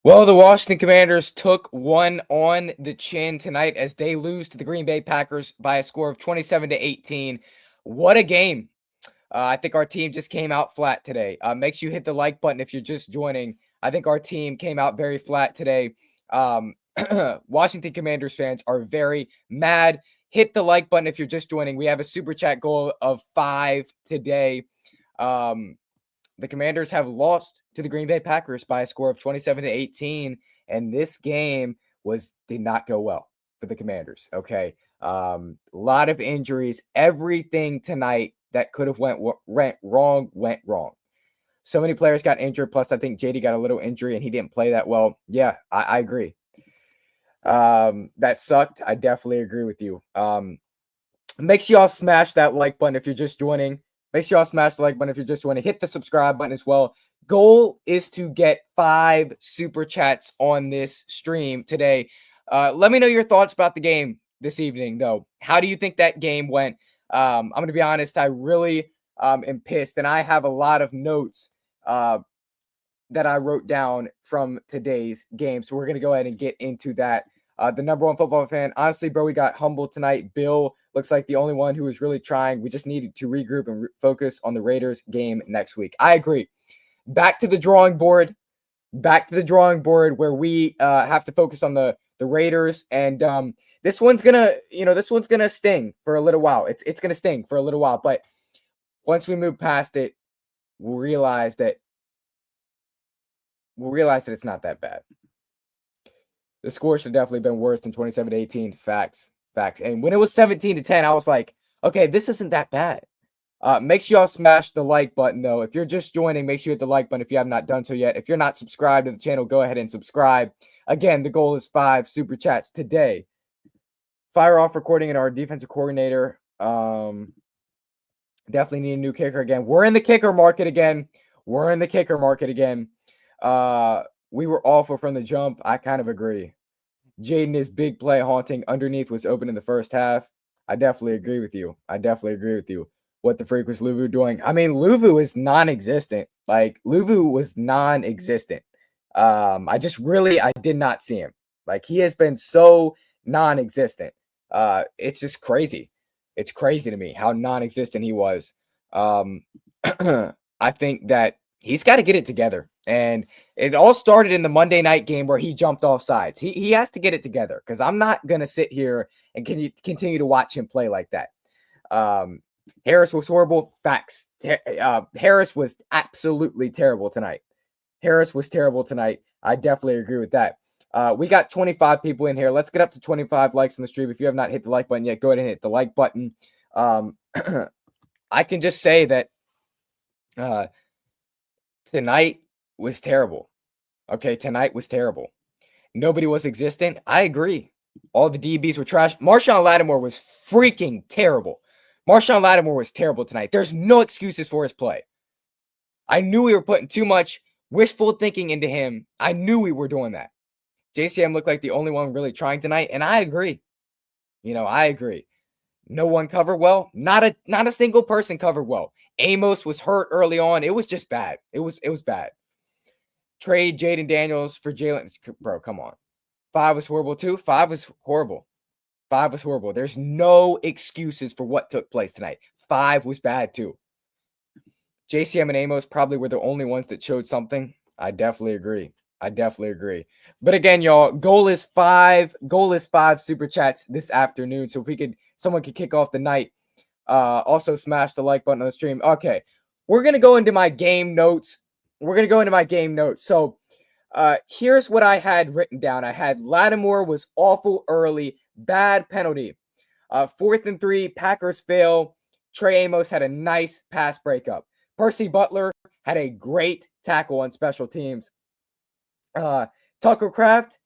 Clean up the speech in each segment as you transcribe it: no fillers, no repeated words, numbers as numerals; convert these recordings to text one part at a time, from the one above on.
Well, the Washington Commanders took one on the chin tonight as they lose to the Green Bay Packers by a score of 27-18. What a game. I think our team just came out flat today. Make sure you hit the like button if you're just joining. I think our team came out very flat today. Washington Commanders fans are very mad. Hit the like button if you're just joining. We have a super chat goal of 5 today. The Commanders have lost to the Green Bay Packers by a score of 27-18, and this game did not go well for the Commanders. Okay, a lot of injuries. Everything tonight that could have went wrong went wrong. So many players got injured. Plus, I think JD got a little injury and he didn't play that well. Yeah, I agree. That sucked. I definitely agree with you. Make sure y'all smash that like button if you're just joining. Make sure y'all smash the like button if you're just joining. Hit the subscribe button as well. Goal is to get 5 super chats on this stream today. Let me know your thoughts about the game this evening, though. How do you think that game went? I'm going to be honest. I really am pissed, and I have a lot of notes that I wrote down from today's game. So we're going to go ahead and get into that. The number one football fan. Honestly, bro, we got humbled tonight. Bill looks like the only one who was really trying. We just needed to regroup and focus on the Raiders game next week. I agree. Back to the drawing board. Back to the drawing board where we have to focus on the Raiders. And this one's gonna sting for a little while. It's gonna sting for a little while. But once we move past it, we'll realize that it's not that bad. The score should have definitely been worse than 27-18. Facts. And when it was 17-10, I was like, okay, this isn't that bad. Make sure y'all smash the like button, though. If you're just joining, make sure you hit the like button if you have not done so yet. If you're not subscribed to the channel, go ahead and subscribe. Again, the goal is 5 super chats today. Fire off recording and our defensive coordinator. Definitely need a new kicker again. We're in the kicker market again. We were awful from the jump. I kind of agree. Jaden is big play haunting. Underneath was open in the first half. I definitely agree with you. What the freak was Luvu doing? I mean, Luvu is non-existent. Luvu was non-existent. I did not see him. He has been so non-existent. It's just crazy. It's crazy to me how non-existent he was. I think that he's got to get it together. And it all started in the Monday night game where he jumped off sides. He has to get it together because I'm not going to sit here and continue to watch him play like that. Harris was horrible. Facts. Harris was absolutely terrible tonight. I definitely agree with that. We got 25 people in here. Let's get up to 25 likes on the stream. If you have not hit the like button yet, go ahead and hit the like button. I can just say that tonight was terrible. Okay, tonight was terrible. Nobody was existent. I agree. All the DBs were trash. Marshawn Lattimore was freaking terrible. Tonight. There's no excuses for his play. I knew we were putting too much wishful thinking into him. I knew we were doing that. JCM looked like the only one really trying tonight, and I agree. I agree. No one covered well. Not a single person covered well. Amos was hurt early on. It was just bad. It was bad. Trade Jaden Daniels for Jalen. Bro, come on. 5 was horrible too. 5 was horrible. There's no excuses for what took place tonight. 5 was bad too. JCM and Amos probably were the only ones that showed something. I definitely agree. But again, y'all, goal is 5 super chats this afternoon. So if someone could kick off the night. Also smash the like button on the stream. Okay. We're going to go into my game notes. So here's what I had written down. I had Lattimore was awful early, bad penalty. 4th and 3, Packers fail. Trey Amos had a nice pass breakup. Percy Butler had a great tackle on special teams. Tucker Kraft,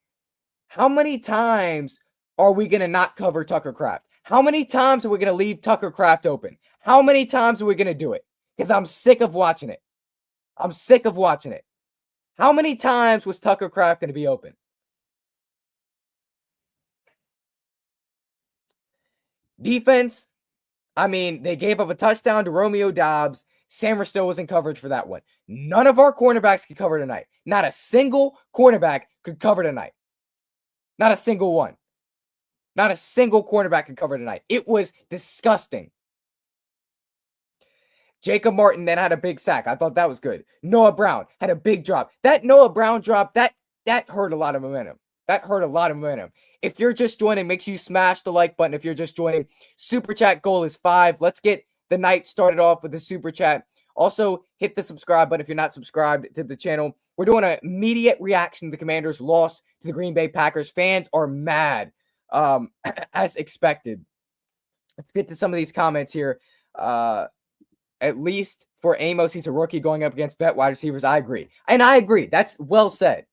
how many times are we going to not cover Tucker Kraft? How many times are we going to leave Tucker Kraft open? How many times are we going to do it? Because I'm sick of watching it. How many times was Tucker Kraft going to be open? Defense, I mean, they gave up a touchdown to Romeo Dobbs. Sammer still was in coverage for that one. None of our cornerbacks could cover tonight. Not a single cornerback could cover tonight. Not a single one. Not a single cornerback could cover tonight. It was disgusting. Jacob Martin then had a big sack. I thought that was good. Noah Brown had a big drop. That Noah Brown drop, that hurt a lot of momentum. That hurt a lot of momentum. If you're just joining, make sure you smash the like button. If you're just joining, super chat goal is 5. Let's get the night started off with the super chat. Also, hit the subscribe button if you're not subscribed to the channel. We're doing an immediate reaction to the Commanders' loss to the Green Bay Packers. Fans are mad, as expected. Let's get to some of these comments here. At least for Amos, he's a rookie going up against vet wide receivers. I agree. And I agree. That's well said.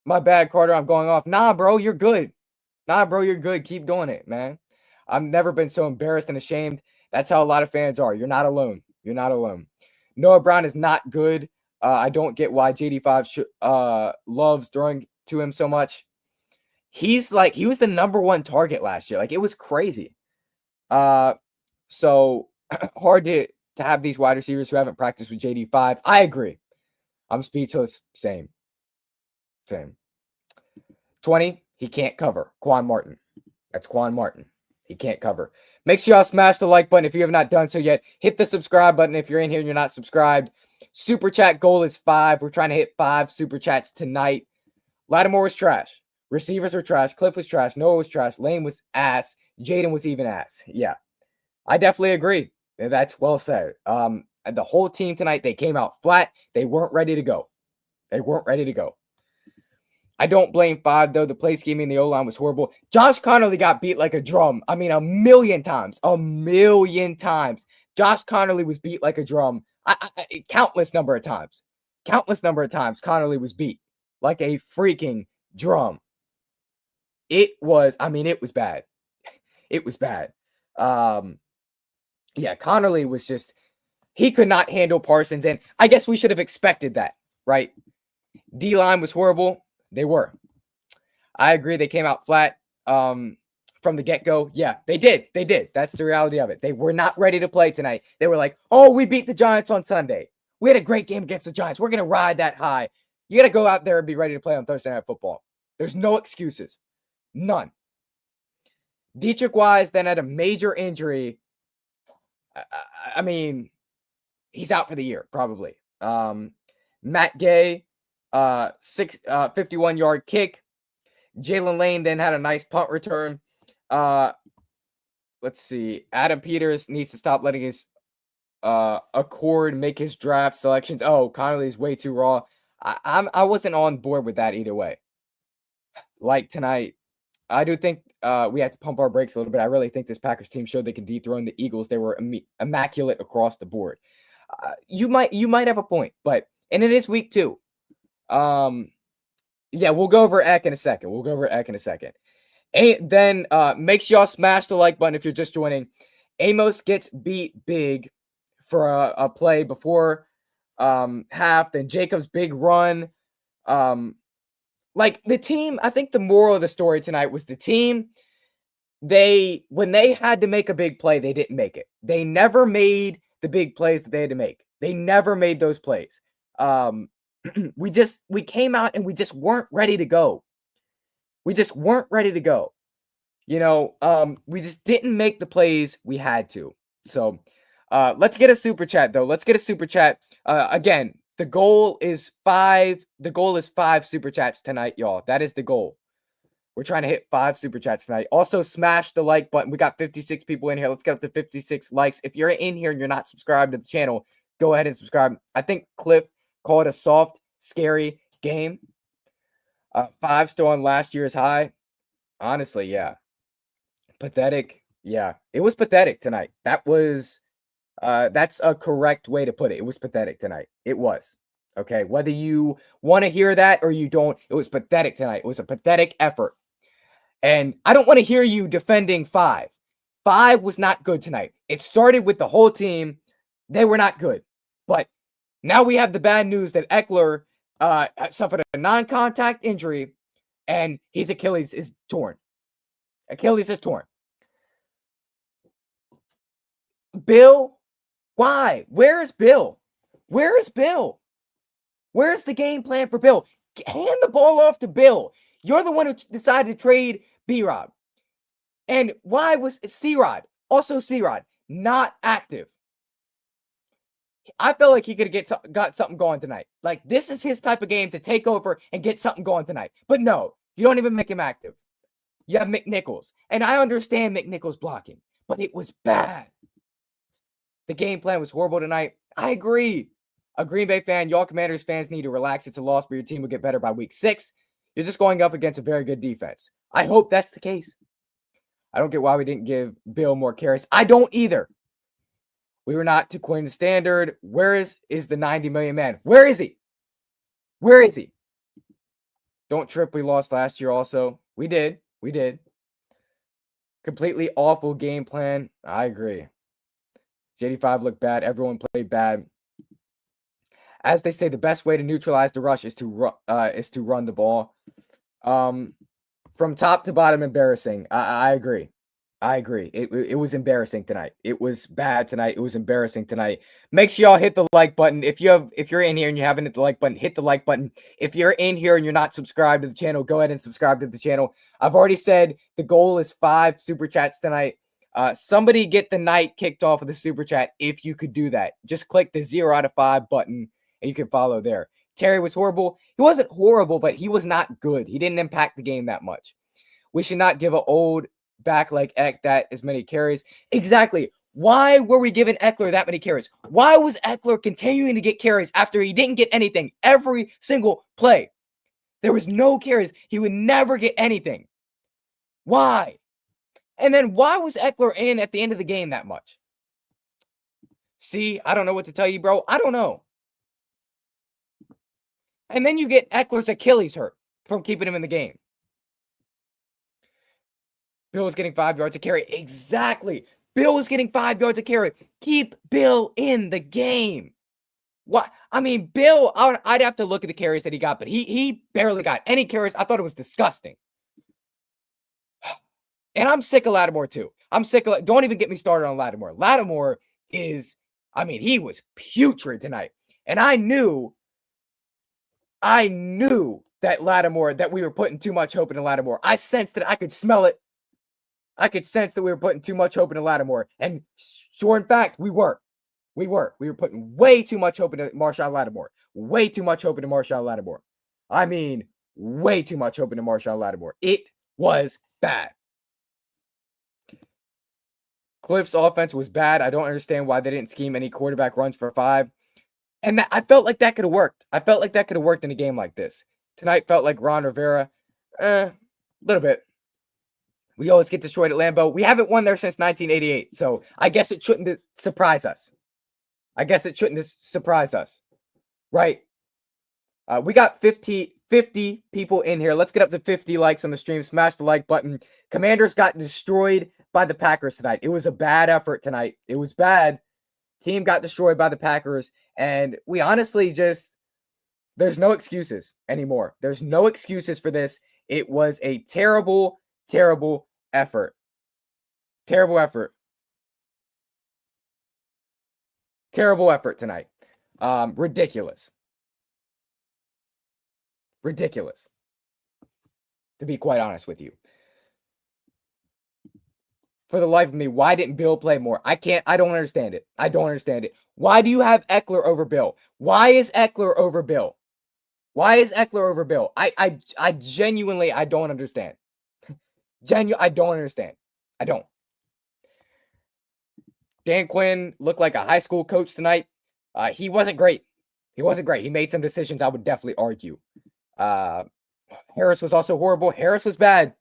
My bad, Carter. I'm going off. Nah, bro, you're good. Nah, bro, you're good. Keep doing it, man. I've never been so embarrassed and ashamed. That's how a lot of fans are. You're not alone. You're not alone. Noah Brown is not good. I don't get why JD5 loves throwing to him so much. He was the number 1 target last year. Like, it was crazy. So hard to have these wide receivers who haven't practiced with JD5. I agree. I'm speechless. Same. 20, he can't cover. Quan Martin. That's Quan Martin. He can't cover. Make sure y'all smash the like button if you have not done so yet. Hit the subscribe button if you're in here and you're not subscribed. Super chat goal is 5. We're trying to hit 5 super chats tonight. Lattimore was trash. Receivers were trash. Cliff was trash. Noah was trash. Lane was ass. Jaden was even ass. Yeah. I definitely agree. That's well said. The whole team tonight, they came out flat. They weren't ready to go. I don't blame 5, though. The play scheming in the O-line was horrible. Josh Connerly got beat like a drum. I mean, a million times. Josh Connerly was beat like a drum. Countless number of times. Connerly was beat like a freaking drum. It was bad. It was bad. Yeah, Connerly was just, he could not handle Parsons, and I guess we should have expected that, right? D-line was horrible. They were. I agree. They came out flat from the get-go. Yeah, they did. That's the reality of it. They were not ready to play tonight. They were like, oh, we beat the Giants on Sunday. We had a great game against the Giants. We're going to ride that high. You got to go out there and be ready to play on Thursday Night Football. There's no excuses. None. Dietrich Wise then had a major injury. I mean, he's out for the year, probably. Matt Gay, 51-yard kick. Jalen Lane then had a nice punt return. Let's see. Adam Peters needs to stop letting his accord make his draft selections. Oh, Connerly's way too raw. I wasn't on board with that either way. Like tonight, I do think we have to pump our brakes a little bit. I really think this Packers team showed they can dethrone the Eagles. They were immaculate across the board. You might have a point, and it is week 2. Yeah, we'll go over Eck in a second. And then make sure y'all smash the like button if you're just joining. Amos gets beat big for a play before half. Then Jacob's big run. Like the team, I think the moral of the story tonight was the team, when they had to make a big play, they didn't make it. They never made the big plays that they had to make. They never made those plays. We came out and we just weren't ready to go. We just didn't make the plays we had to. So let's get a super chat, though. Again, the goal is 5. The goal is 5 super chats tonight, y'all. That is the goal. We're trying to hit 5 super chats tonight. Also, smash the like button. We got 56 people in here. Let's get up to 56 likes. If you're in here and you're not subscribed to the channel, go ahead and subscribe. I think Cliff called it a soft, scary game. 5 still on last year's high. Honestly, yeah. Pathetic. Yeah, it was pathetic tonight. That's a correct way to put it. It was pathetic tonight. It was. Okay, whether you want to hear that or you don't, it was pathetic tonight. It was a pathetic effort. And I don't want to hear you defending 5. 5 was not good tonight. It started with the whole team. They were not good. But now we have the bad news that Eckler suffered a non-contact injury and his Achilles is torn. Bill? Why? Where is Bill? Where is Bill? Where's the game plan for Bill? Hand the ball off to Bill. You're the one who decided to trade B-Rob. And why was C-Rod, also C-Rod, not active? I felt like he could have got something going tonight. Like, this is his type of game to take over and get something going tonight. But no, you don't even make him active. You have McNichols. And I understand McNichols blocking, but it was bad. The game plan was horrible tonight. I agree. A Green Bay fan, y'all Commanders fans need to relax. It's a loss, but your team will get better by week 6. You're just going up against a very good defense. I hope that's the case. I don't get why we didn't give Bill more carries. I don't either. We were not to Quinn's standard. Where is the 90 million man? Where is he? Where is he? Don't trip. We lost last year also. We did. Completely awful game plan. I agree. JD5 looked bad. Everyone played bad. As they say, the best way to neutralize the rush is to run the ball. From top to bottom, embarrassing. I agree. It was embarrassing tonight. It was bad tonight. It was embarrassing tonight. Make sure y'all hit the like button. If you're in here and you haven't hit the like button, hit the like button. If you're in here and you're not subscribed to the channel, go ahead and subscribe to the channel. I've already said the goal is 5 super chats tonight. Somebody get the night kicked off with a super chat if you could do that. Just click the 0 out of 5 button and you can follow there. Terry was horrible. He wasn't horrible, but he was not good. He didn't impact the game that much. We should not give an old back like Eck that as many carries. Exactly. Why were we giving Eckler that many carries? Why was Eckler continuing to get carries after he didn't get anything every single play? There was no carries. He would never get anything. Why? And then why was Eckler in at the end of the game that much? See, I don't know what to tell you, bro. I don't know. And then you get Eckler's Achilles hurt from keeping him in the game. Bill was getting 5 yards a carry. Exactly. Bill was getting 5 yards a carry. Keep Bill in the game. What? I mean, Bill, I'd have to look at the carries that he got, but he barely got any carries. I thought it was disgusting. And I'm sick of Lattimore too. Don't even get me started on Lattimore. Lattimore is, I mean, he was putrid tonight. And I knew that Lattimore, that we were putting too much hope into Lattimore. I sensed it. I could smell it. I could sense that we were putting too much hope into Lattimore. And sure, in fact, we were. We were putting way too much hope into Marshawn Lattimore. Way too much hope into Marshawn Lattimore. I mean, way too much hope into Marshawn Lattimore. It was bad. Cliff's offense was bad. I don't understand why they didn't scheme any quarterback runs for 5. And I felt like that could have worked. I felt like that could have worked in a game like this. Tonight felt like Ron Rivera. Little bit. We always get destroyed at Lambeau. We haven't won there since 1988. So I guess it shouldn't surprise us. Right? We got 50 people in here. Let's get up to 50 likes on the stream. Smash the like button. Commanders got destroyed by the Packers tonight. It was a bad effort tonight. It was bad. Team got destroyed by the Packers. And we honestly there's no excuses anymore. There's no excuses for this. It was a terrible effort. Terrible effort tonight. Ridiculous. To be quite honest with you. For the life of me, why didn't Bill play more? I don't understand it. Why do you have Eckler over Bill? Why is Eckler over Bill? I genuinely, I don't understand. I don't understand. I don't. Dan Quinn looked like a high school coach tonight. He wasn't great. He made some decisions I would definitely argue. Harris was also horrible. Harris was bad.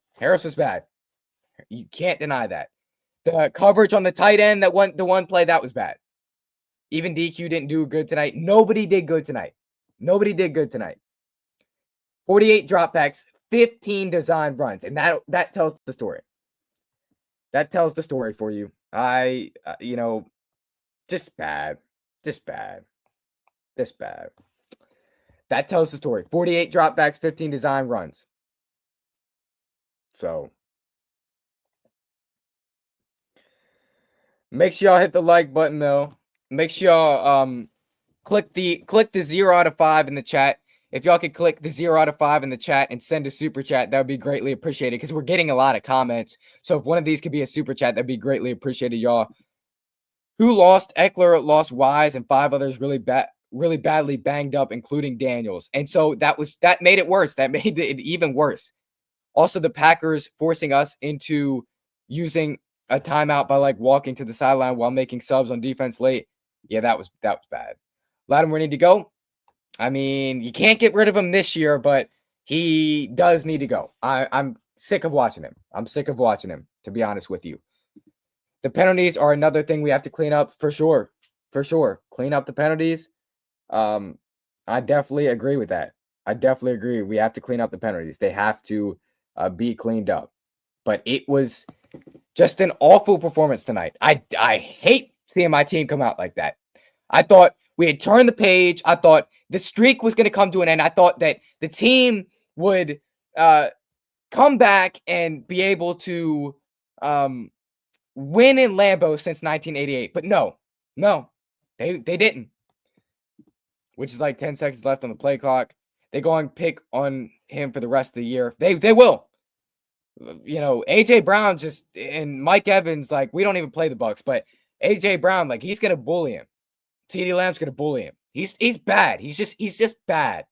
You can't deny that. The coverage on the tight end, the one play, that was bad. Even DQ didn't do good tonight. Nobody did good tonight. 48 dropbacks, 15 design runs. And that tells the story. That tells the story for you. Just bad. That tells the story. 48 dropbacks, 15 design runs. So Make sure y'all hit the like button though. Make sure y'all click the 0 out of 5 in the chat. If y'all could click the 0 out of 5 in the chat and send a super chat, that would be greatly appreciated because we're getting a lot of comments. So if one of these could be a super chat, that'd be greatly appreciated, y'all. Who lost? Eckler lost Wise and 5 others really badly banged up, including Daniels. And so that made it worse. That made it even worse. Also, the Packers forcing us into using a timeout by like walking to the sideline while making subs on defense late. Yeah, that was bad. Lattimore need to go. I mean, you can't get rid of him this year, but he does need to go. I'm sick of watching him. I'm sick of watching him, to be honest with you. The penalties are another thing we have to clean up for sure. For sure. Clean up the penalties. I definitely agree with that. I definitely agree. We have to clean up the penalties. They have to be cleaned up. But it was just an awful performance tonight. I hate seeing my team come out like that. I thought we had turned the page. I thought the streak was going to come to an end. I thought that the team would come back and be able to win in Lambeau since 1988. But no, they didn't. Which is like 10 seconds left on the play clock. They go and pick on him for the rest of the year. They will. You know, AJ Brown and Mike Evans, like, we don't even play the Bucks, but AJ Brown, like, he's gonna bully him. CeeDee Lamb's gonna bully him. He's bad. He's just bad.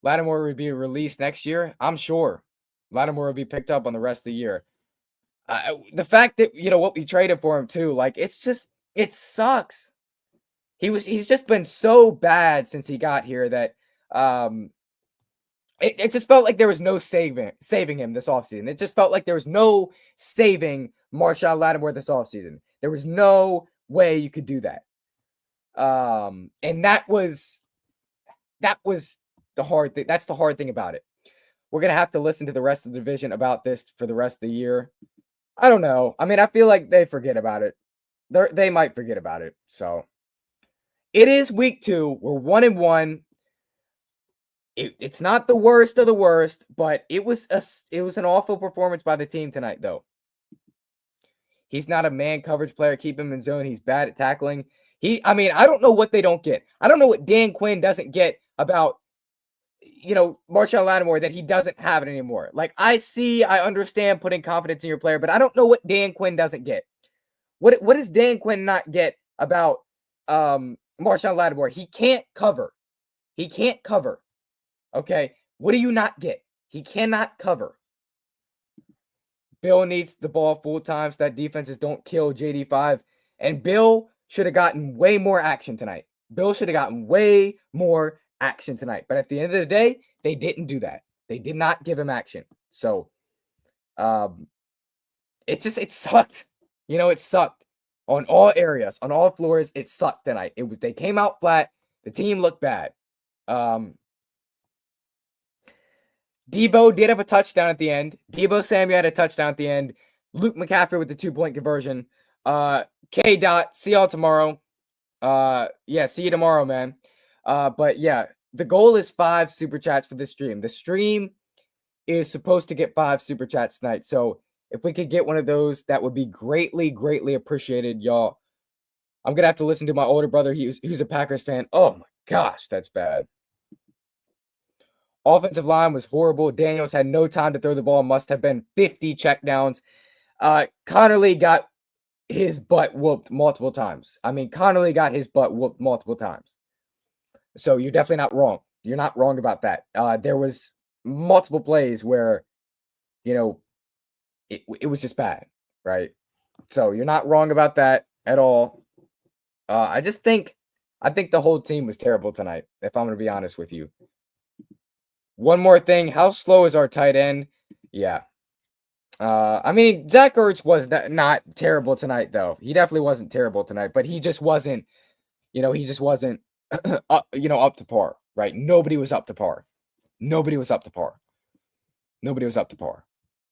Lattimore will be released next year. I'm sure Lattimore will be picked up on the rest of the year. The fact that, you know, what we traded for him too, like, it sucks. He's just been so bad since he got here that it just felt like there was no saving him this offseason. It just felt like there was no saving Marshawn Lattimore this offseason. There was no way you could do that. And that was the hard thing. That's the hard thing about it. We're going to have to listen to the rest of the division about this for the rest of the year. I don't know. I mean, I feel like they forget about it. They might forget about it. So it is week 2. We're 1-1. It's not the worst of the worst, but it was an awful performance by the team tonight, though. He's not a man coverage player. Keep him in zone. He's bad at tackling. I mean, I don't know what they don't get. I don't know what Dan Quinn doesn't get about, you know, Marshawn Lattimore, that he doesn't have it anymore. Like, I understand putting confidence in your player, but I don't know what Dan Quinn doesn't get. What does Dan Quinn not get about Marshawn Lattimore? He can't cover. He can't cover. Okay, what do you not get? He cannot cover. Bill needs the ball full time so that defenses don't kill JD5. And Bill should have gotten way more action tonight. But at the end of the day, they didn't do that. They did not give him action. So it sucked. You know, it sucked on all areas, on all floors. It sucked tonight. They came out flat. The team looked bad. Debo did have a touchdown at the end. Debo Samuel had a touchdown at the end. Luke McCaffrey with the 2-point conversion. K. Dot, see y'all tomorrow. See you tomorrow, man. But yeah, the goal is 5 super chats for this stream. The stream is supposed to get 5 super chats tonight. So if we could get one of those, that would be greatly, greatly appreciated, y'all. I'm going to have to listen to my older brother. Who's a Packers fan. Oh my gosh, that's bad. Offensive line was horrible. Daniels had no time to throw the ball. Must have been 50 checkdowns. Connerly got his butt whooped multiple times. So you're definitely not wrong. You're not wrong about that. There was multiple plays where, you know, it was just bad, right? So you're not wrong about that at all. I think the whole team was terrible tonight, if I'm going to be honest with you. One more thing. How slow is our tight end? Yeah. I mean, Zach Ertz was not terrible tonight, though. He definitely wasn't terrible tonight, but he just wasn't, up to par, right? Nobody was up to par.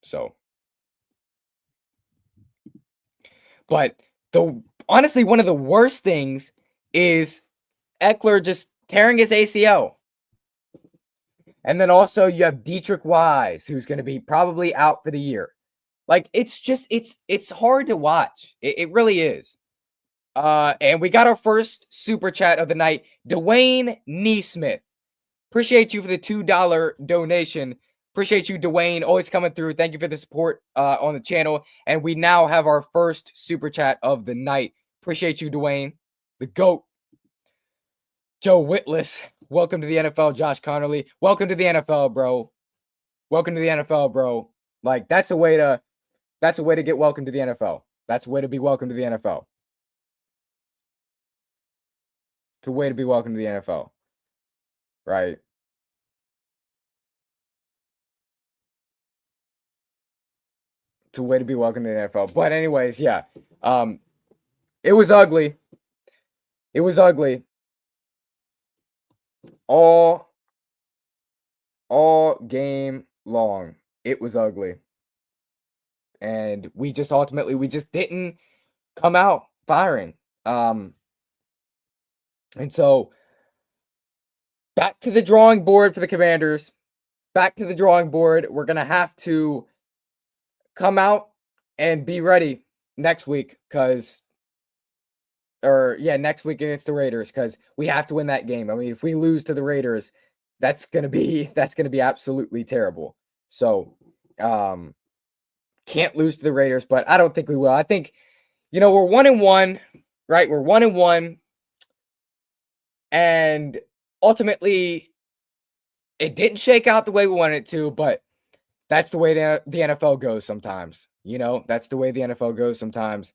So, but honestly, one of the worst things is Eckler just tearing his ACL. And then also you have Dietrich Wise, who's going to be probably out for the year. Like, it's hard to watch. It really is. And we got our first super chat of the night. Dwayne Neesmith. Appreciate you for the $2 donation. Appreciate you, Dwayne, always coming through. Thank you for the support on the channel. And we now have our first super chat of the night. Appreciate you, Dwayne. The GOAT. Joe Whitless. Welcome to the NFL, Josh Connerly. Welcome to the NFL, bro. Welcome to the NFL, bro. Like, that's a way to get welcome to the NFL. That's a way to be welcome to the NFL. It's a way to be welcome to the NFL. Right. It's a way to be welcome to the NFL. But anyways, yeah. It was ugly. It was ugly. All game long. It was ugly. And we just didn't come out firing. And so back to the drawing board for the Commanders. Back to the drawing board. We're going to have to come out and be ready next week next week against the Raiders, because we have to win that game. I mean, if we lose to the Raiders, that's gonna be absolutely terrible. So can't lose to the Raiders, but I don't think we will. I think, we're 1-1, right? We're 1-1, and ultimately it didn't shake out the way we wanted it to, but that's the way the NFL goes sometimes. That's the way the NFL goes sometimes.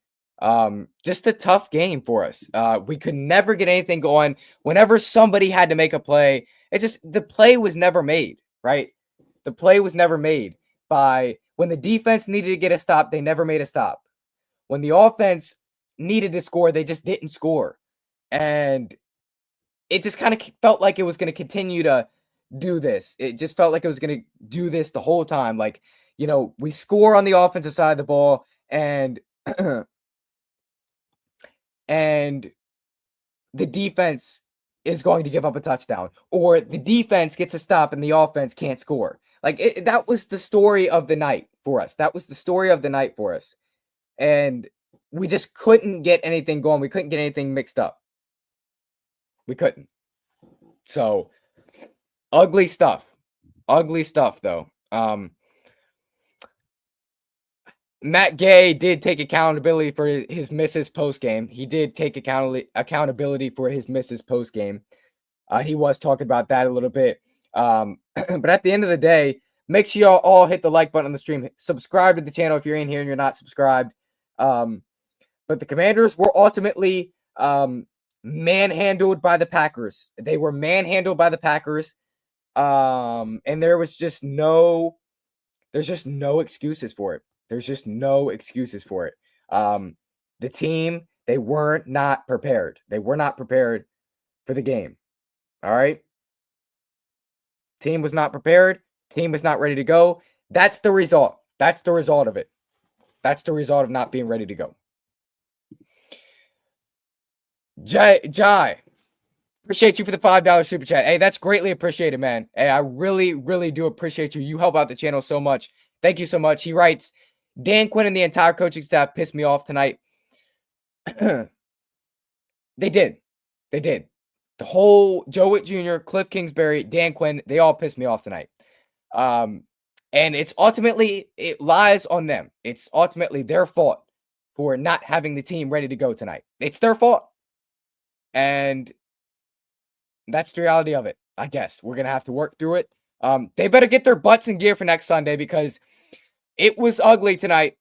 Just a tough game for us. We could never get anything going. Whenever somebody had to make a play, the play was never made, right? The play was never made. When the defense needed to get a stop, they never made a stop. When the offense needed to score, they just didn't score. And it just kind of felt like it was going to continue to do this. It just felt like it was going to do this the whole time. Like, we score on the offensive side of the ball, and and the defense is going to give up a touchdown, or the defense gets a stop and the offense can't score. Like, that was the story of the night for us. That was the story of the night for us. And we just couldn't get anything going. We couldn't get anything mixed up. We couldn't. So, ugly stuff. Ugly stuff, though. Matt Gay did take accountability for his misses post game. He did take accountability for his misses post game. He was talking about that a little bit. But at the end of the day, make sure y'all all hit the like button on the stream. Subscribe to the channel if you're in here and you're not subscribed. But the Commanders were ultimately manhandled by the Packers. They were manhandled by the Packers. And there's just no excuses for it. There's just no excuses for it. The team, they were not prepared. They were not prepared for the game. All right. Team was not prepared. Team was not ready to go. That's the result. That's the result of it. That's the result of not being ready to go. Jai, appreciate you for the $5 super chat. Hey, that's greatly appreciated, man. Hey, I really, really do appreciate you. You help out the channel so much. Thank you so much. He writes, Dan Quinn and the entire coaching staff pissed me off tonight. They did. They did. The whole Joe Witt Jr., Cliff Kingsbury, Dan Quinn, they all pissed me off tonight. And it lies on them. It's ultimately their fault for not having the team ready to go tonight. It's their fault. And that's the reality of it, I guess. We're going to have to work through it. They better get their butts in gear for next Sunday, because it was ugly tonight.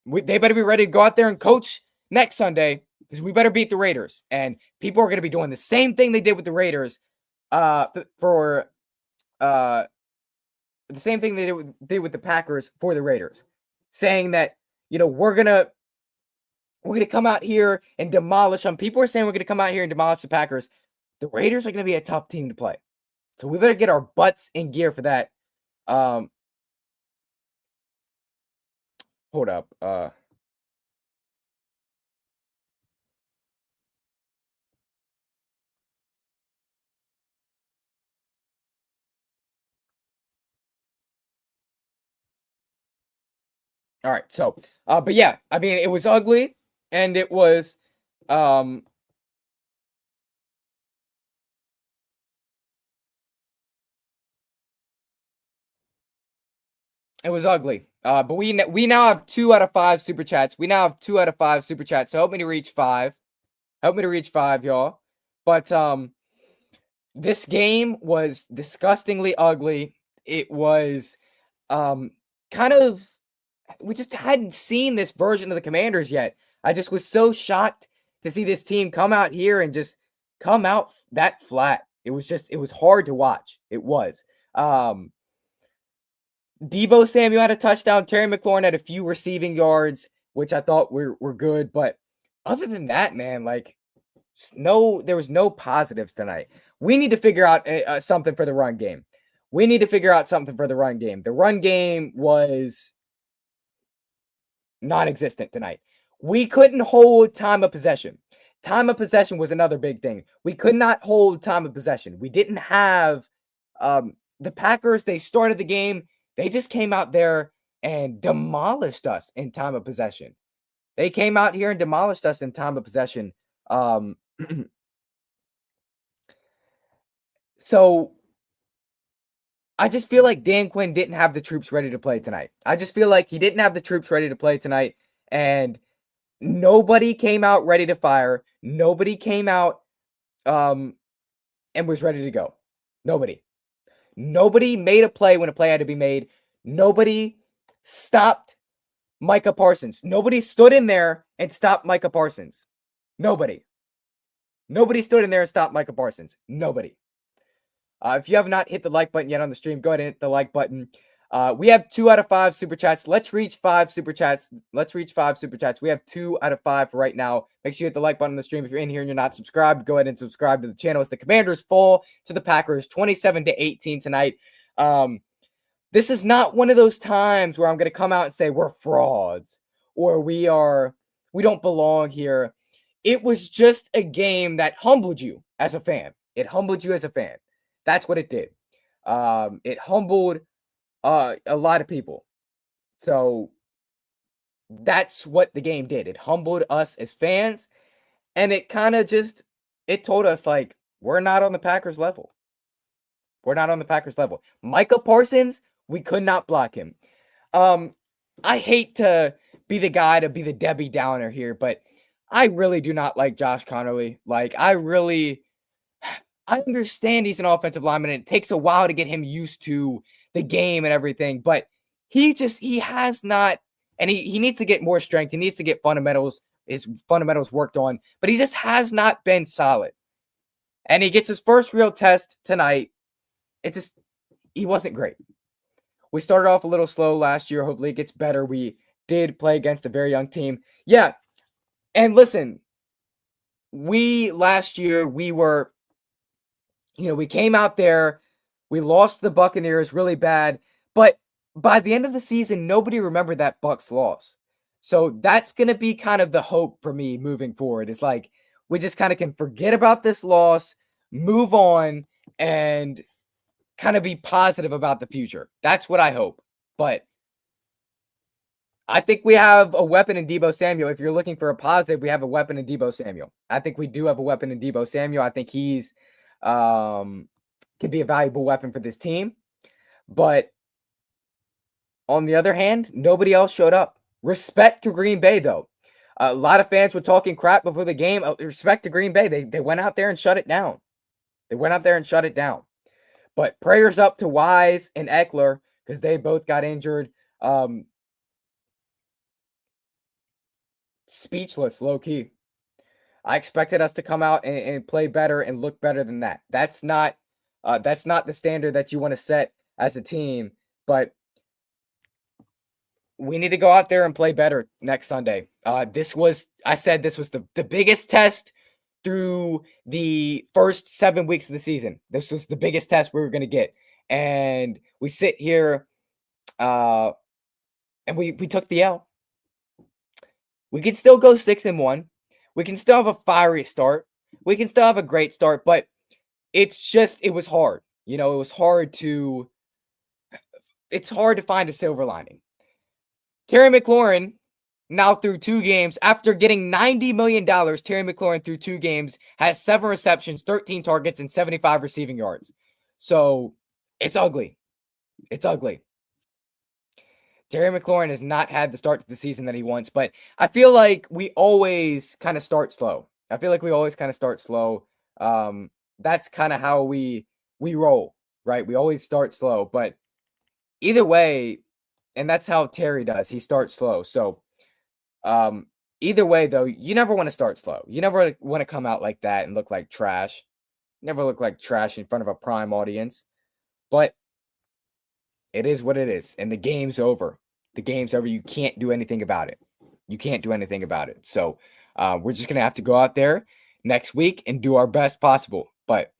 They better be ready to go out there and coach next Sunday, because we better beat the Raiders. And people are going to be doing the same thing they did with the Raiders the same thing they did with the Packers for the Raiders, saying that, we're going to come out here and demolish them. People are saying we're going to come out here and demolish the Packers. The Raiders are going to be a tough team to play. So we better get our butts in gear for that. Hold up. All right. So, but yeah, I mean, it was ugly, and um, it was ugly. But we now have 2 out of 5 super chats. We now have 2 out of 5 super chats. So help me to reach 5. Help me to reach 5, y'all. But this game was disgustingly ugly. It was um kind of we just hadn't seen this version of the Commanders yet. I just was so shocked to see this team come out here and just come out that flat. It was hard to watch. It was. Um Debo Samuel had a touchdown. Terry McLaurin had a few receiving yards, which I thought were good. But other than that, man, like there was no positives tonight. We need to figure out something for the run game. We need to figure out something for the run game. The run game was non-existent tonight. We couldn't hold time of possession. Time of possession was another big thing. We could not hold time of possession. We didn't have the Packers. They started the game. They just came out there and demolished us in time of possession. They came out here and demolished us in time of possession. Um, so I just feel like Dan Quinn didn't have the troops ready to play tonight. I just feel like he didn't have the troops ready to play tonight, and nobody came out ready to fire. Nobody came out and was ready to go. Nobody. Nobody made a play when a play had to be made. Nobody stopped Micah Parsons. Nobody stood in there and stopped Micah Parsons. Nobody. Nobody stood in there and stopped Micah Parsons. Nobody. If you have not hit the like button yet on the stream, go ahead and hit the like button. We have 2 out of 5 super chats. Let's reach 5 super chats. Let's reach 5 super chats. We have 2 out of 5 right now. Make sure you hit the like button on the stream. If you're in here and you're not subscribed, go ahead and subscribe to the channel. As the Commanders fall to the Packers 27-18 tonight. This is not one of those times where I'm going to come out and say we're frauds or we don't belong here. It was just a game that humbled you as a fan. It humbled you as a fan. That's what it did. It humbled a lot of people. So that's what the game did. It humbled us as fans, and it kind of just it told us like we're not on the Packers level. We're not on the Packers level. Micah Parsons, we could not block him. I hate to be the guy to be the Debbie Downer here, but I really do not like Josh Connerly. Like I understand he's an offensive lineman and it takes a while to get him used to the game and everything, but he has not, and he needs to get more strength. He needs to get his fundamentals worked on, but he just has not been solid. And he gets his first real test tonight. He wasn't great. We started off a little slow last year. Hopefully it gets better. We did play against a very young team. Yeah. And listen, last year, we came out there, we lost the Buccaneers really bad, but by the end of the season, nobody remembered that Bucs loss. So that's going to be kind of the hope for me moving forward. Is like we just kind of can forget about this loss, move on, and kind of be positive about the future. That's what I hope. But I think we have a weapon in Debo Samuel. If you're looking for a positive, we have a weapon in Debo Samuel. I think we do have a weapon in Debo Samuel. I think he's could be a valuable weapon for this team. But on the other hand, nobody else showed up. Respect to Green Bay, though. A lot of fans were talking crap before the game. Respect to Green Bay. They went out there and shut it down. They went out there and shut it down. But prayers up to Wise and Eckler because they both got injured. Speechless, low key. I expected us to come out and play better and look better than that. That's not the standard that you want to set as a team. But we need to go out there and play better next Sunday. I said this was the biggest test through the first 7 weeks of the season. This was the biggest test we were going to get. And we sit here and we took the L. We can still go 6-1. We can still have a fiery start. We can still have a great start, but it was hard. It was hard to find a silver lining. Terry McLaurin now through 2 games after getting $90 million. Terry McLaurin through 2 games has 7 receptions, 13 targets, and 75 receiving yards. So it's ugly. It's ugly. Terry McLaurin has not had the start to the season that he wants, but I feel like we always kind of start slow. That's kind of how we roll, right? We always start slow, but either way, and that's how Terry does. He starts slow. So, either way though, you never want to start slow. You never want to come out like that and look like trash. Never look like trash in front of a prime audience. But it is what it is, and the game's over. The game's over. You can't do anything about it. You can't do anything about it. So, we're just gonna have to go out there next week and do our best possible. But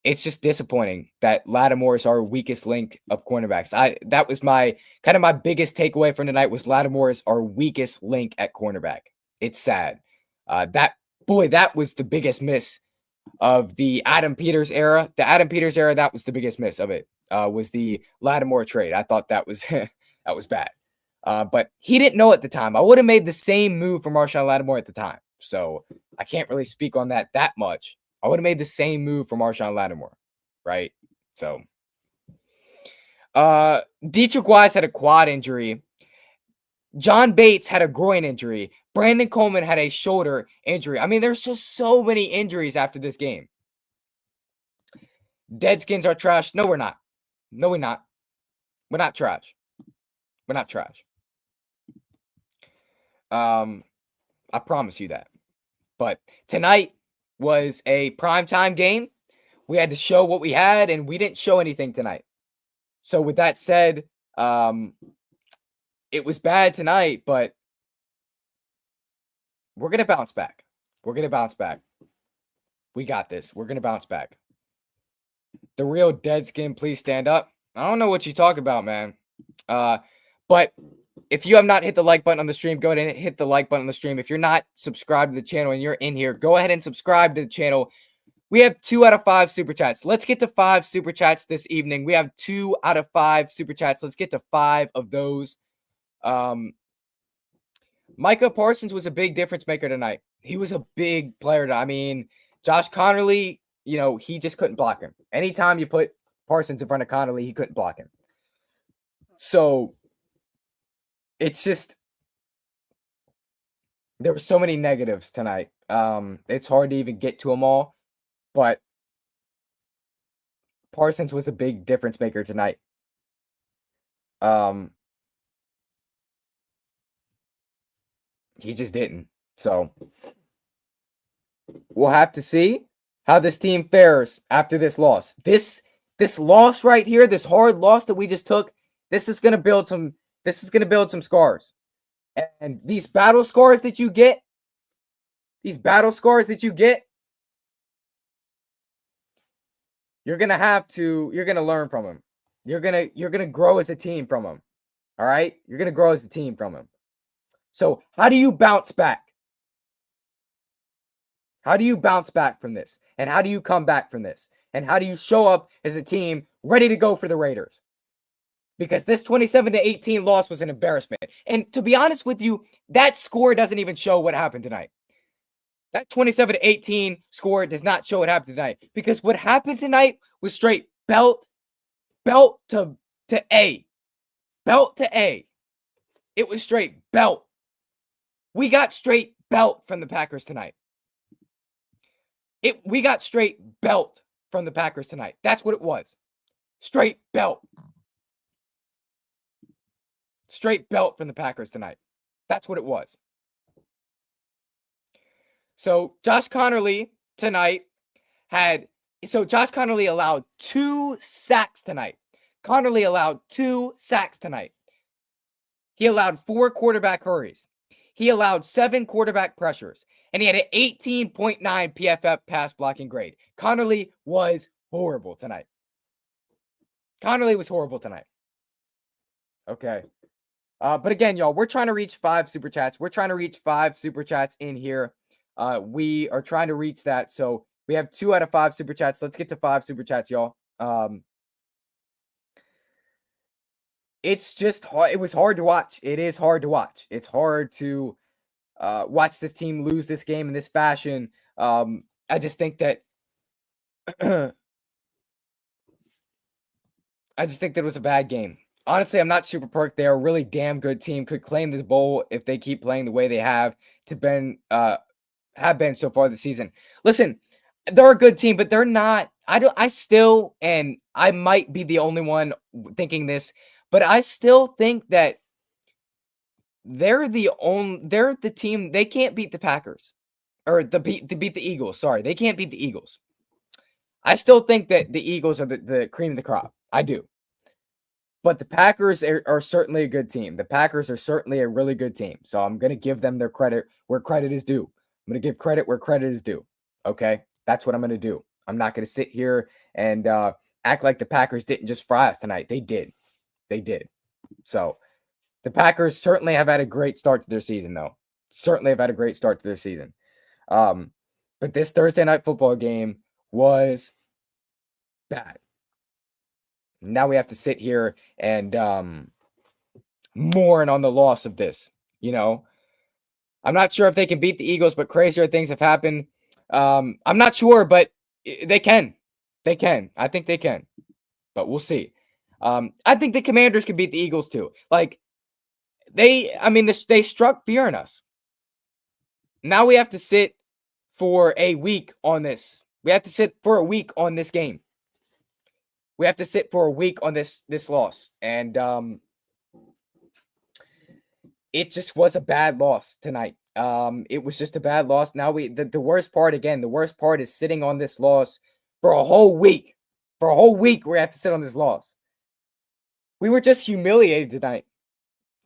it's just disappointing that Lattimore is our weakest link of cornerbacks. That was my biggest takeaway from tonight was Lattimore is our weakest link at cornerback. It's sad. That was the biggest miss of the Adam Peters era. The Adam Peters era, that was the biggest miss of it. Was the Lattimore trade. I thought that was that was bad. But he didn't know at the time. I would have made the same move for Marshawn Lattimore at the time. So I can't really speak on that much. I would have made the same move for Marshawn Lattimore, right? So, Dietrich Wise had a quad injury. John Bates had a groin injury. Brandon Coleman had a shoulder injury. I mean, there's just so many injuries after this game. Deadskins are trash. No, we're not. No, we're not. We're not trash. We're not trash. I promise you that. But tonight was a primetime game. We had to show what we had, and we didn't show anything tonight. So with that said, it was bad tonight, but we're going to bounce back. We're going to bounce back. We got this. We're going to bounce back. The real Deadskin, please stand up. I don't know what you talk about, man. But if you have not hit the like button on the stream, go ahead and hit the like button on the stream. If you're not subscribed to the channel and you're in here, go ahead and subscribe to the channel. We have 2 out of 5 super chats. Let's get to 5 super chats this evening. We have 2 out of 5 super chats. Let's get to 5 of those. Micah Parsons was a big difference maker tonight. He was a big player. I mean, Josh Connerly, he just couldn't block him. Anytime you put Parsons in front of Connerly, he couldn't block him. So it's just there were so many negatives tonight. It's hard to even get to them all, but Parsons was a big difference maker tonight. He just didn't. So we'll have to see how this team fares after this loss. This loss right here, this hard loss that we just took, this is going to build some scars. And these battle scars that you get, you're going to learn from them. You're going to grow as a team from them. All right? You're going to grow as a team from them. So, how do you bounce back? How do you bounce back from this? And how do you come back from this? And how do you show up as a team ready to go for the Raiders? Because this 27-18 loss was an embarrassment. And to be honest with you, that score doesn't even show what happened tonight. That 27-18 score does not show what happened tonight. Because what happened tonight was straight belt to A. Belt to A. It was straight belt. We got straight belt from the Packers tonight. We got straight belt from the Packers tonight. That's what it was. Straight belt. Straight belt from the Packers tonight. That's what it was. So Josh Connerly tonight Josh Connerly allowed 2 sacks tonight. He allowed 4 quarterback hurries. He allowed 7 quarterback pressures. And he had an 18.9 PFF pass blocking grade. Connerly was horrible tonight. Okay. But again, y'all, we're trying to reach 5 super chats. We're trying to reach 5 super chats in here. We are trying to reach that. So we have 2 out of 5 super chats. Let's get to 5 super chats, y'all. it's just hard. It was hard to watch. It is hard to watch. It's hard to watch this team lose this game in this fashion. I just think that I just think that it was a bad game. Honestly, I'm not super perked. They're a really damn good team. Could claim the bowl if they keep playing the way they have been so far this season. Listen, they're a good team, but they're not. I still, and I might be the only one thinking this, but I still think that they're the team. They can't beat the Packers or to beat the Eagles. Sorry, they can't beat the Eagles. I still think that the Eagles are the cream of the crop. I do. But the Packers are certainly a good team. The Packers are certainly a really good team. So I'm going to give them their credit where credit is due. I'm going to give credit where credit is due. Okay? That's what I'm going to do. I'm not going to sit here and act like the Packers didn't just fry us tonight. They did. They did. So the Packers certainly have had a great start to their season, though. Certainly have had a great start to their season. But this Thursday night football game was bad. Now we have to sit here and mourn on the loss of this. You know, I'm not sure if they can beat the Eagles, but crazier things have happened. I'm not sure, but they can. They can. I think they can, but we'll see. I think the Commanders can beat the Eagles too. Like they struck fear in us. Now we have to sit for a week on this. We have to sit for a week on this game. We have to sit for a week on this loss, and it just was a bad loss tonight. It was just a bad loss. Now the worst part again, the worst part is sitting on this loss for a whole week. For a whole week, we have to sit on this loss. We were just humiliated tonight.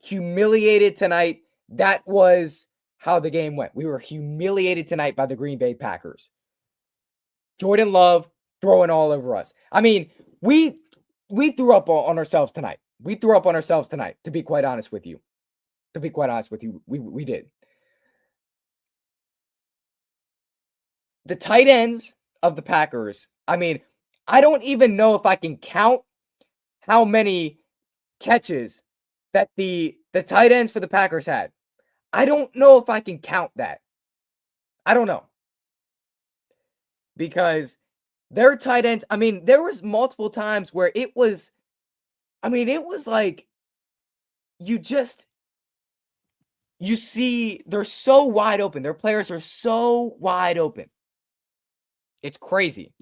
Humiliated tonight. That was how the game went. We were humiliated tonight by the Green Bay Packers. Jordan Love throwing all over us. I mean, we threw up on ourselves tonight. We threw up on ourselves tonight, to be quite honest with you. To be quite honest with you, we did. The tight ends of the Packers, I mean, I don't even know if I can count how many catches that the tight ends for the Packers had. I don't know if I can count that. I don't know. Because their tight ends, I mean, there was multiple times where it was like you see they're so wide open. Their players are so wide open. It's crazy.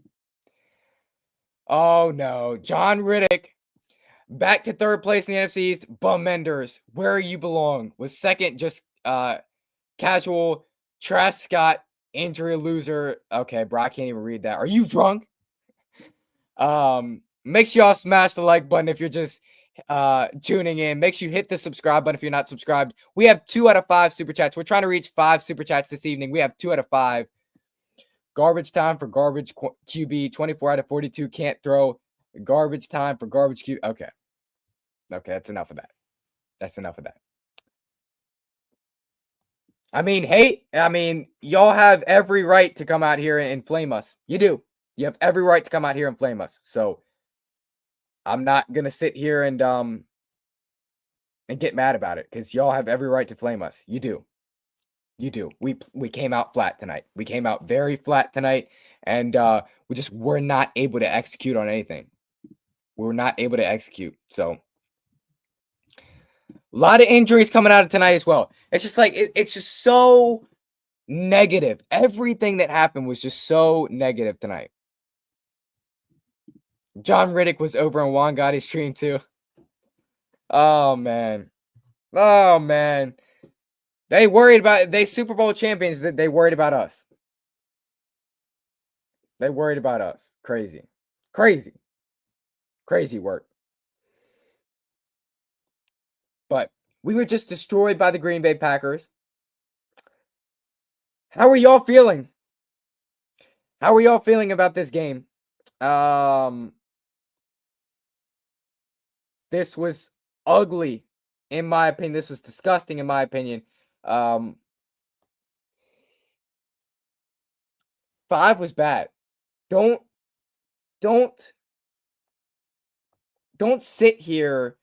Oh no, John Riddick back to third place in the NFC East. Bum Menders, where you belong. Was second, just casual. Trash Scott, injury loser. Okay, bro, I can't even read that. Are you drunk? Make sure y'all smash the like button if you're just tuning in. Make sure you hit the subscribe button if you're not subscribed. We have 2 out of 5 super chats. We're trying to reach 5 super chats this evening. We have 2 out of 5. Garbage time for garbage QB. 24 out of 42 can't throw. Garbage time for garbage QB. Okay, that's enough of that. That's enough of that. I mean, y'all have every right to come out here and flame us. You do. You have every right to come out here and flame us. So I'm not gonna sit here and get mad about it because y'all have every right to flame us. You do. You do. We came out flat tonight. We came out very flat tonight, and we just were not able to execute on anything. We were not able to execute. So a lot of injuries coming out of tonight as well. It's just like it's just so negative. Everything that happened was just so negative tonight. John Riddick was over on Juan Gotti's stream too. Oh man. Oh man. They Super Bowl champions that they worried about us. They worried about us. Crazy. Crazy. Crazy work. But we were just destroyed by the Green Bay Packers. How are y'all feeling? How are y'all feeling about this game? This was ugly, in my opinion. This was disgusting, in my opinion. 5 was bad. Don't sit here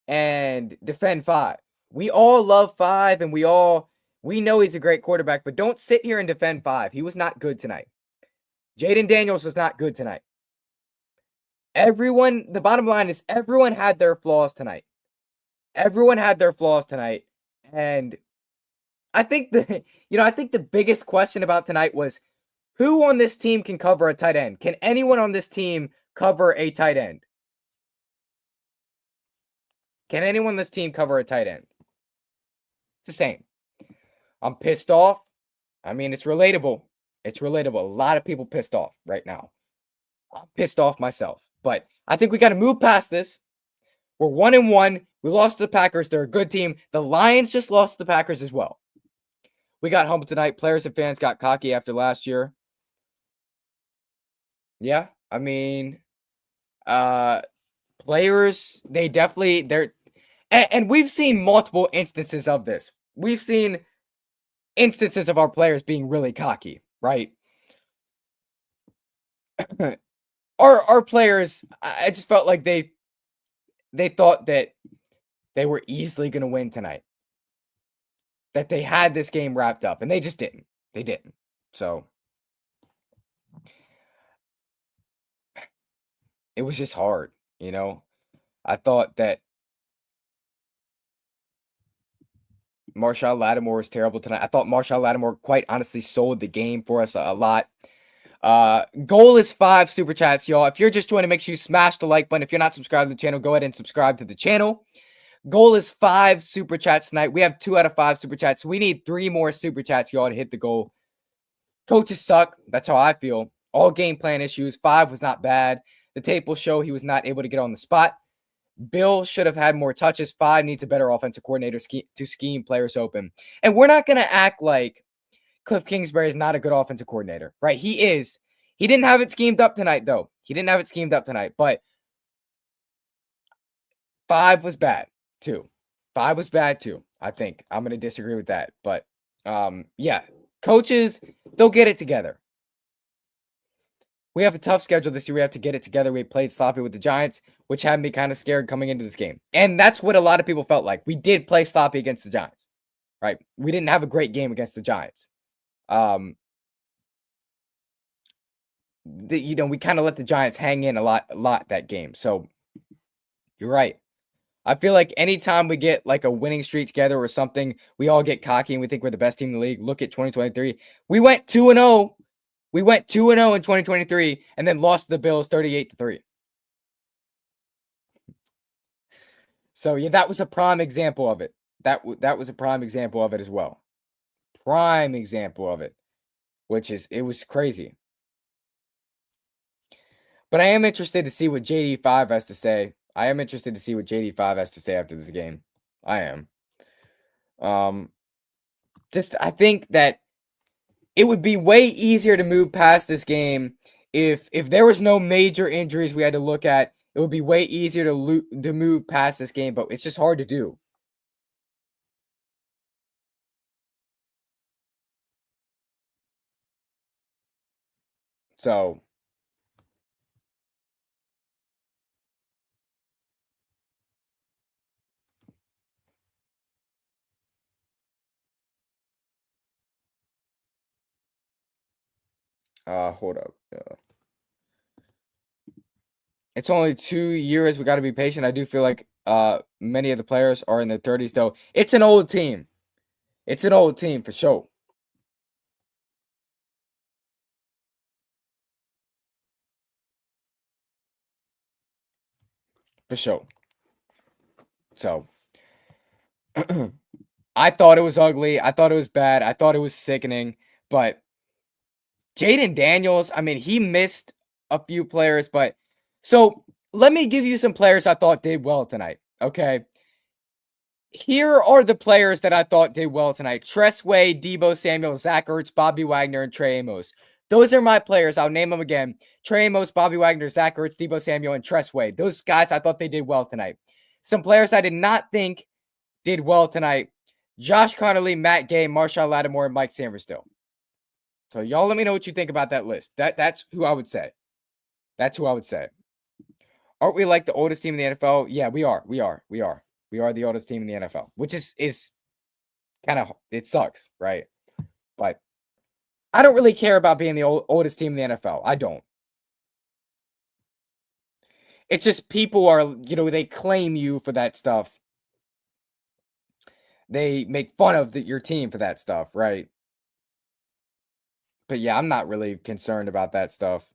and defend 5. We all love 5, and we know he's a great quarterback, but don't sit here and defend 5. He was not good tonight. Jaden Daniels was not good tonight. The bottom line is everyone had their flaws tonight. Everyone had their flaws tonight. And I think I think the biggest question about tonight was who on this team can cover a tight end? Can anyone on this team cover a tight end? Can anyone on this team cover a tight end? Just saying. I'm pissed off. I mean, it's relatable. It's relatable. A lot of people pissed off right now. I'm pissed off myself. But I think we got to move past this. We're 1-1. We lost to the Packers. They're a good team. The Lions just lost to the Packers as well. We got humbled tonight. Players and fans got cocky after last year. Yeah, I mean, players, and we've seen multiple instances of this. We've seen instances of our players being really cocky, right? Our players, I just felt like they thought that they were easily going to win tonight. That they had this game wrapped up, and they just didn't. They didn't. So it was just hard, you know? I thought that Marshall Lattimore was terrible tonight. I thought Marshall Lattimore, quite honestly, sold the game for us a lot. Goal is 5 super chats, y'all. If you're just joining, make sure you smash the like button. If you're not subscribed to the channel, go ahead and subscribe to the channel. Goal is 5 super chats tonight. We have 2 out of 5 super chats. We need 3 more super chats, y'all, to hit the goal. Coaches suck. That's how I feel. All game plan issues. 5 was not bad. The tape will show he was not able to get on the spot. Bill should have had more touches. 5 needs a better offensive coordinator to scheme players open. And we're not going to act like Cliff Kingsbury is not a good offensive coordinator, right? He is. He didn't have it schemed up tonight, though. He didn't have it schemed up tonight, but 5 was bad, too. 5 was bad, too. I think I'm going to disagree with that. But, yeah, coaches, they'll get it together. We have a tough schedule this year. We have to get it together. We played sloppy with the Giants, which had me kind of scared coming into this game. And that's what a lot of people felt like. We did play sloppy against the Giants, right? We didn't have a great game against the Giants. We kind of let the Giants hang in a lot that game. So you're right. I feel like anytime we get like a winning streak together or something, we all get cocky and we think we're the best team in the league. Look at 2023. We went 2-0. We went 2-0 in 2023 and then lost to the Bills 38-3. So yeah, that was a prime example of it. That was a prime example of it as well. Prime example of it, it was crazy. But I am interested to see what JD5 has to say. I am interested to see what JD5 has to say after this game. I am. I think that it would be way easier to move past this game if there was no major injuries we had to look at. It would be way easier to move past this game, but it's just hard to do. So hold up. It's only 2 years. We got to be patient. I do feel like many of the players are in their 30s, though. It's an old team. It's an old team for sure. For sure. So I thought it was ugly. I thought it was bad. I thought it was sickening. But Jaden Daniels, I mean, he missed a few players, but so let me give you some players I thought did well tonight. Okay. Here are the players that I thought did well tonight. Tress Way, Debo Samuel, Zach Ertz, Bobby Wagner, and Trey Amos. Those are my players. I'll name them again. Trey Amos, Bobby Wagner, Zach Ertz, Debo Samuel, and Tress Way. Those guys, I thought they did well tonight. Some players I did not think did well tonight. Josh Connolly, Matt Gay, Marshall Lattimore, and Mike Sammerstill. So y'all let me know what you think about that list. That's who I would say. That's who I would say. Aren't we like the oldest team in the NFL? Yeah, we are. We are. We are the oldest team in the NFL, which is kind of it sucks, right? But I don't really care about being the oldest team in the NFL. I don't. It's just people are, they claim you for that stuff. They make fun of your team for that stuff, right? But yeah, I'm not really concerned about that stuff.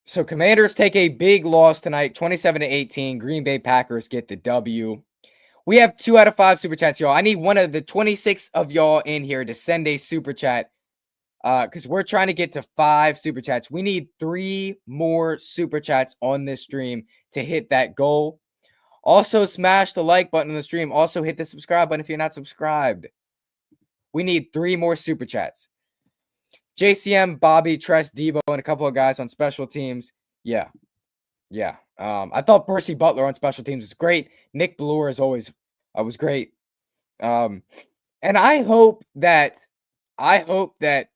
So Commanders take a big loss tonight, 27-18. Green Bay Packers get the W. We have 2 out of 5 super chats, y'all. I need one of the 26 of y'all in here to send a super chat. Because we're trying to get to 5 super chats. We need 3 more super chats on this stream to hit that goal. Also, smash the like button on the stream. Also, hit the subscribe button if you're not subscribed. We need 3 more super chats. JCM, Bobby, Tress, Debo, and a couple of guys on special teams. Yeah. I thought Percy Butler on special teams was great. Nick Ballure as always was great. And I hope that I hope that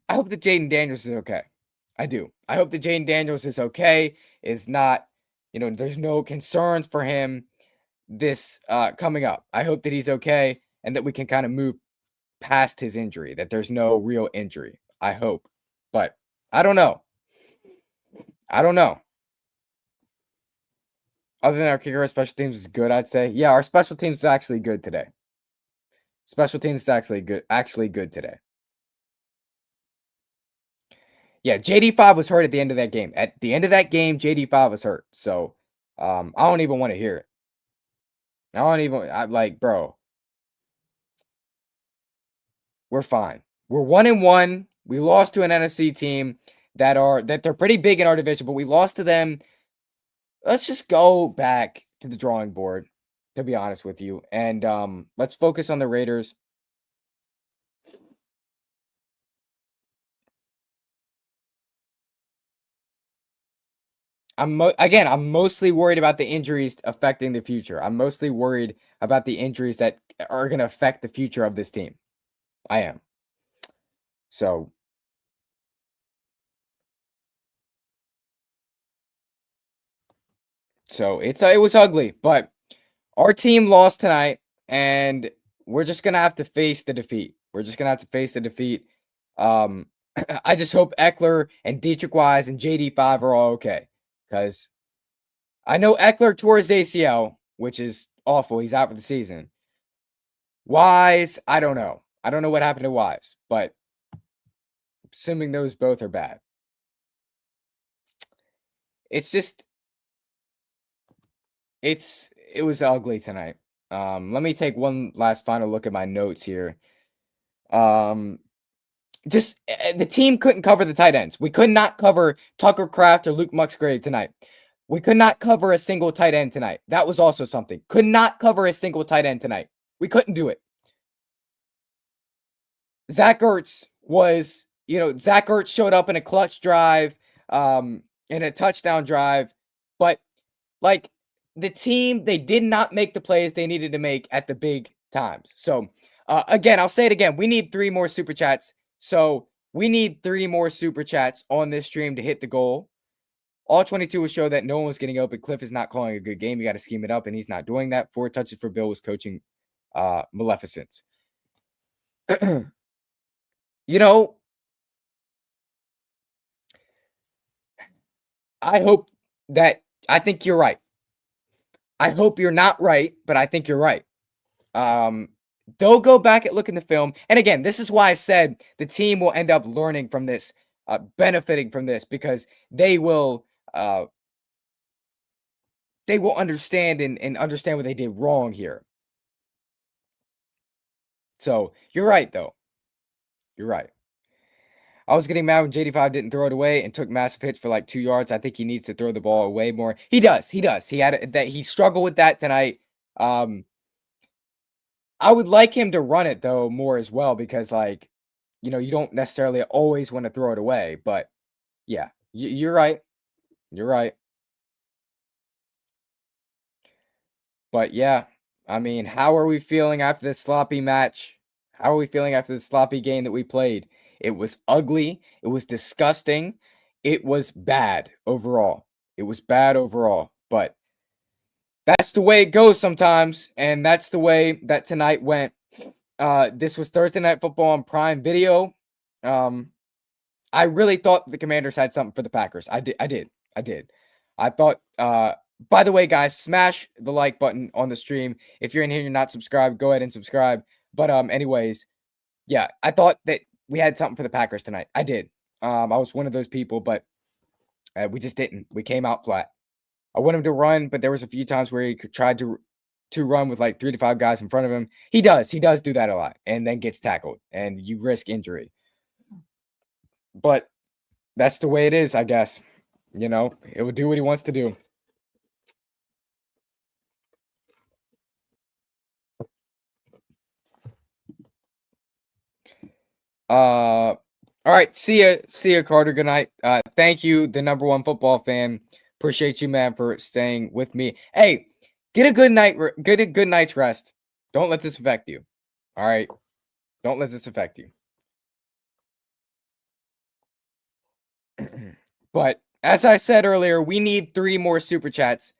Jaden Daniels is okay. I do. I hope that Jaden Daniels is okay. Is not, there's no concerns for him this coming up. I hope that he's okay and that we can kind of move past his injury, that there's no real injury. I hope. But I don't know. Other than our kicker, our special teams is good, I'd say. Yeah, our special teams is actually good today. Special teams is actually good today. Yeah, JD5 was hurt at the end of that game. At the end of that game, JD5 was hurt. So I don't even want to hear it. Bro. We're fine. We're 1-1. We lost to an NFC team that they're pretty big in our division, but we lost to them. Let's just go back to the drawing board, to be honest with you. And let's focus on the Raiders. I'm mostly worried about the injuries affecting the future. I'm mostly worried about the injuries that are going to affect the future of this team. I am. So it was ugly, but our team lost tonight, and we're just gonna have to face the defeat. I just hope Eckler and Dietrich Wise and JD5 are all okay, because I know Eckler tore his ACL, which is awful. He's out for the season. Wise, I don't know. I don't know what happened to Wise, but assuming those both are bad. It's just it was ugly tonight. Let me take one last final look at my notes here. Just the team couldn't cover the tight ends. We could not cover Tucker Kraft or Luke Musgrave tonight. We could not cover a single tight end tonight. That was also something. Could not cover a single tight end tonight. We couldn't do it. Zach Ertz showed up in a clutch drive, in a touchdown drive, but like the team, they did not make the plays they needed to make at the big times. So again, I'll say it again. We need 3 more super chats. So we need 3 more super chats on this stream to hit the goal. All 22 will show that no one was getting open. Cliff is not calling a good game. You got to scheme it up, and he's not doing that. 4 touches for Bill was coaching maleficence. I think you're right. I hope you're not right, but I think you're right. They'll go back and look in the film. And again, this is why I said the team will end up learning from this, benefiting from this, because they will understand and understand what they did wrong here. So you're right, though. You're right. I was getting mad when JD5 didn't throw it away and took massive hits for like 2 yards. I think he needs to throw the ball away more. He does. He had that. He struggled with that tonight. I would like him to run it though more as well, because you don't necessarily always want to throw it away. But yeah, you're right. You're right. But yeah, I mean, how are we feeling after this sloppy match? How are we feeling after the sloppy game that we played? It was ugly. It was disgusting. it was bad overall. It was bad overall, but that's the way it goes sometimes, and that's the way that tonight went. This was Thursday Night Football on Prime Video. I really thought the Commanders had something for the Packers. I did. I thought, by the way, guys, smash the like button on the stream. If you're in here and you're not subscribed, go ahead and subscribe. But anyways, yeah, I thought that we had something for the Packers tonight. I did. I was one of those people, but we just didn't. We came out flat. I want him to run, but there was a few times where he tried to run with like 3 to 5 guys in front of him. He does do that a lot, and then gets tackled, and you risk injury. But that's the way it is, I guess. You know, it will do what he wants to do. All right. See ya, Carter. Good night. Thank you, the number one football fan. Appreciate you, man, for staying with me. Hey, get a good night's rest. Don't let this affect you. All right. Don't let this affect you. But as I said earlier, we need 3 more super chats.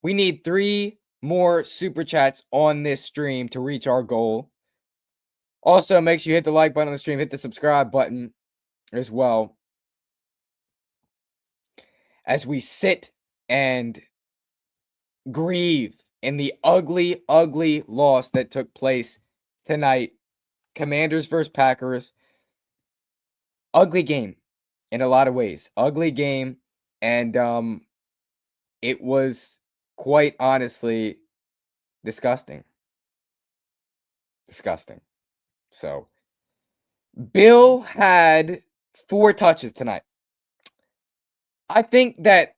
We need 3 more super chats on this stream to reach our goal. Also, make sure you hit the like button on the stream, hit the subscribe button as well. As we sit and grieve in the ugly, ugly loss that took place tonight. Commanders versus Packers. Ugly game in a lot of ways. Ugly game. And it was quite honestly disgusting. Disgusting. So Bill had 4 touches tonight. I think that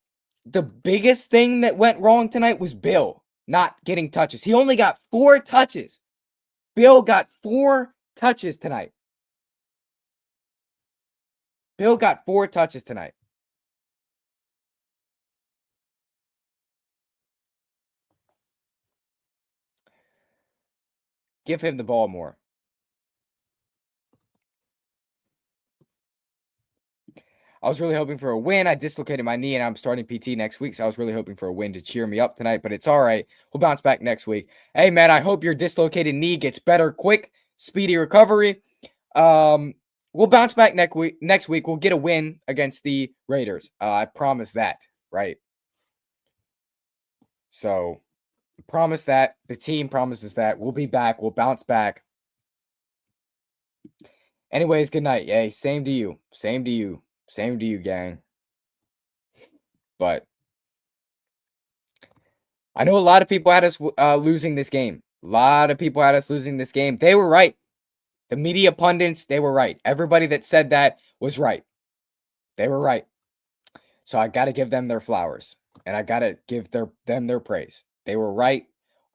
the biggest thing that went wrong tonight was Bill not getting touches. He only got 4 touches. Bill got 4 touches tonight. Bill got 4 touches tonight. Give him the ball more. I was really hoping for a win. I dislocated my knee and I'm starting PT next week. So I was really hoping for a win to cheer me up tonight, but it's all right. We'll bounce back next week. Hey, man, I hope your dislocated knee gets better quick, speedy recovery. We'll bounce back next week. We'll get a win against the Raiders. I promise that, right? So promise that. The team promises that. We'll be back. We'll bounce back. Anyways, good night. Yay. Same to you. Same to you. Same to you, gang. But I know a lot of people had us losing this game. A lot of people had us losing this game. They were right. The media pundits, they were right. Everybody that said that was right. They were right. So I got to give them their flowers. And I got to give them their praise. They were right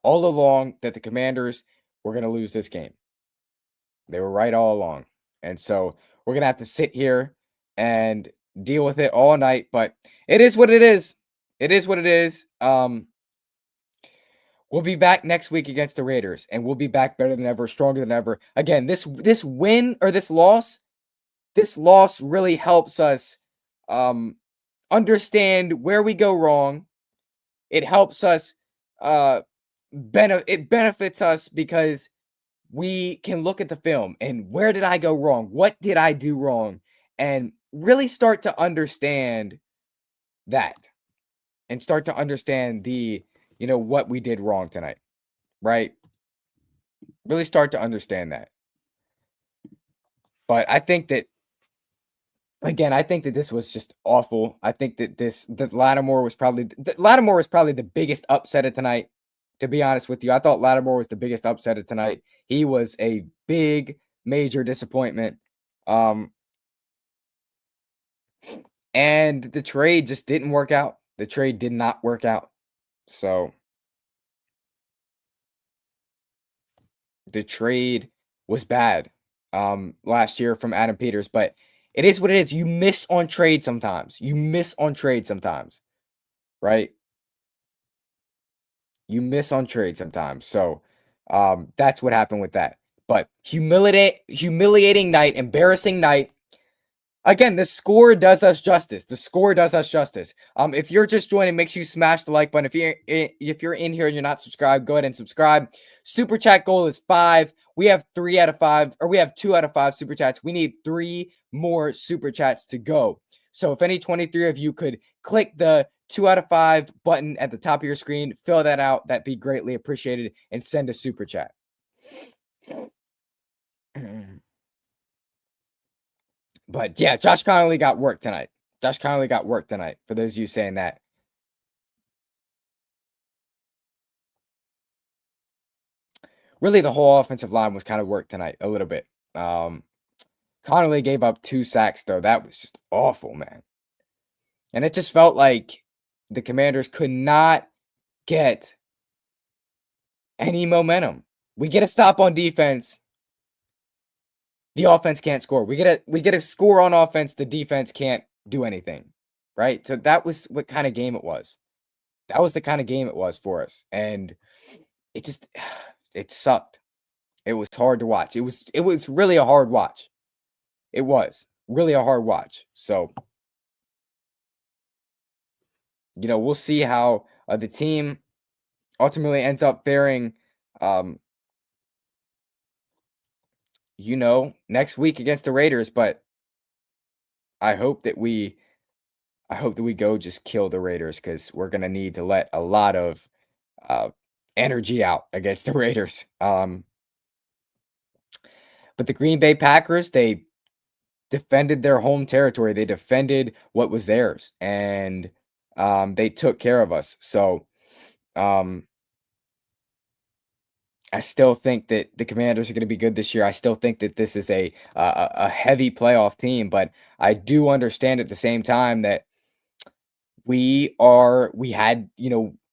all along that the Commanders were going to lose this game. They were right all along. And so we're going to have to sit here and deal with it all night. But it is what it is. It is what it is. We'll be back next week against the Raiders, and we'll be back better than ever, stronger than ever. Again, this win or this loss really helps us understand where we go wrong. It helps us it benefits us because we can look at the film and where did I go wrong? What did I do wrong? And really start to understand that and start to understand what we did wrong tonight, right? Really start to understand that. But I think that, again, this was just awful. I think that Lattimore was probably the biggest upset of tonight. To be honest with you, I thought Lattimore was the biggest upset of tonight. He was a big, major disappointment. And the trade just didn't work out. The trade did not work out. So the trade was bad last year from Adam Peters, but it is what it is. You miss on trade sometimes. Right? You miss on trade sometimes. So that's what happened with that. But humiliating night, embarrassing night. Again, the score does us justice. The score does us justice. If you're just joining, make sure you smash the like button. If you're in here and you're not subscribed, go ahead and subscribe. Super chat goal is 5. We have 3 out of 5, or we have 2 out of 5 super chats. We need 3 more super chats to go. So if any 23 of you could click the 2 out of 5 button at the top of your screen, fill that out. That'd be greatly appreciated, and send a super chat. But yeah, Josh Connolly got work tonight. Josh Connolly got work tonight, for those of you saying that. Really, the whole offensive line was kind of work tonight, a little bit. Connolly gave up 2 sacks, though. That was just awful, man. And it just felt like the Commanders could not get any momentum. We get a stop on defense. The offense can't score. We get a score on offense. The defense can't do anything, right? So that was what kind of game it was. That was the kind of game it was for us, and it just it sucked. It was hard to watch. It was really a hard watch. It was really a hard watch. So, we'll see how the team ultimately ends up faring. Next week against the Raiders, but I hope that we go just kill the Raiders, because we're gonna need to let a lot of energy out against the Raiders. But the Green Bay Packers, they defended their home territory. They defended what was theirs, and they took care of us. So I still think that the Commanders are going to be good this year. I still think that this is a heavy playoff team, but I do understand at the same time that I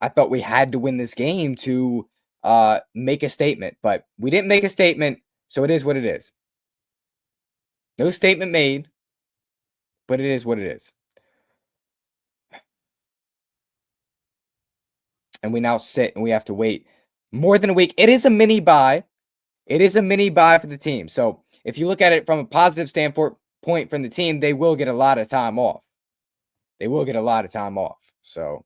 thought we had to win this game to make a statement, but we didn't make a statement, so it is what it is. No statement made, but it is what it is. And we now sit and we have to wait more than a week. It is a mini bye. It is a mini bye for the team. So if you look at it from a positive standpoint from the team, they will get a lot of time off. They will get a lot of time off. So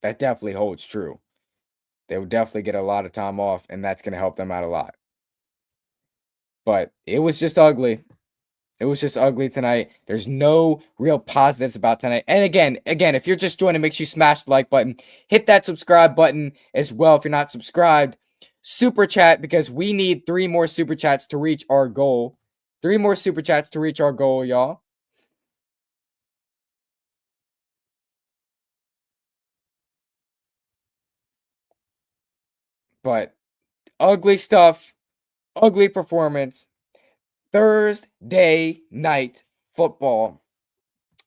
that definitely holds true. They will definitely get a lot of time off, and that's going to help them out a lot. But it was just ugly. It was just ugly tonight. There's no real positives about tonight. And again, if you're just joining, make sure you smash the like button. Hit that subscribe button as well if you're not subscribed. Super chat, because we need 3 more super chats to reach our goal. 3 more super chats to reach our goal, y'all. But ugly stuff. Ugly performance. Thursday night football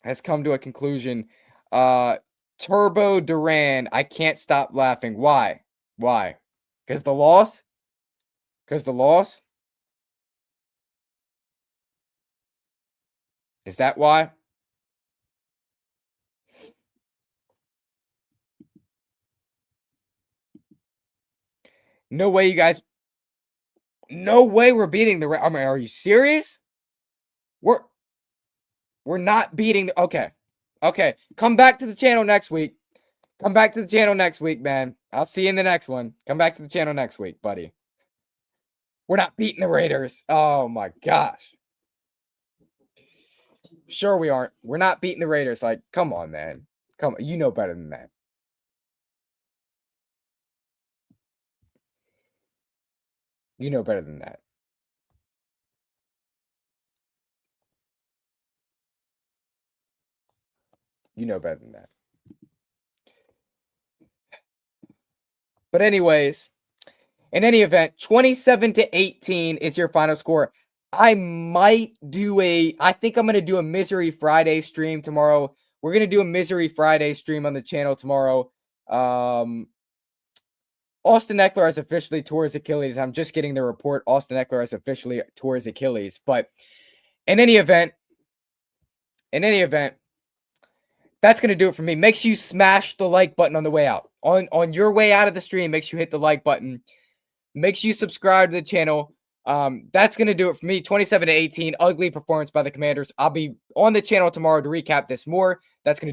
has come to a conclusion. Turbo Duran, I can't stop laughing. Why? Because the loss? Is that why? No way, you guys. No way we're beating the. I mean, are you serious? We're not beating. Okay. Come back to the channel next week. Man. I'll see you in the next one. Come back to the channel next week, buddy. We're not beating the Raiders. Oh my gosh. Sure we aren't. We're not beating the Raiders. Like, come on, man. Come on. You know better than that. You know better than that. You know better than that. But anyways, in any event, 27-18 is your final score. I think I'm going to do a Misery Friday stream tomorrow. We're going to do a Misery Friday stream on the channel tomorrow. Austin Eckler has officially tore his Achilles. I'm just getting the report. Austin Eckler has officially tore his Achilles. But in any event, that's going to do it for me. Make sure you smash the like button on the way out. On your way out of the stream, make sure you hit the like button. Make sure you subscribe to the channel. That's going to do it for me. 27-18, ugly performance by the Commanders. I'll be on the channel tomorrow to recap this more. That's going to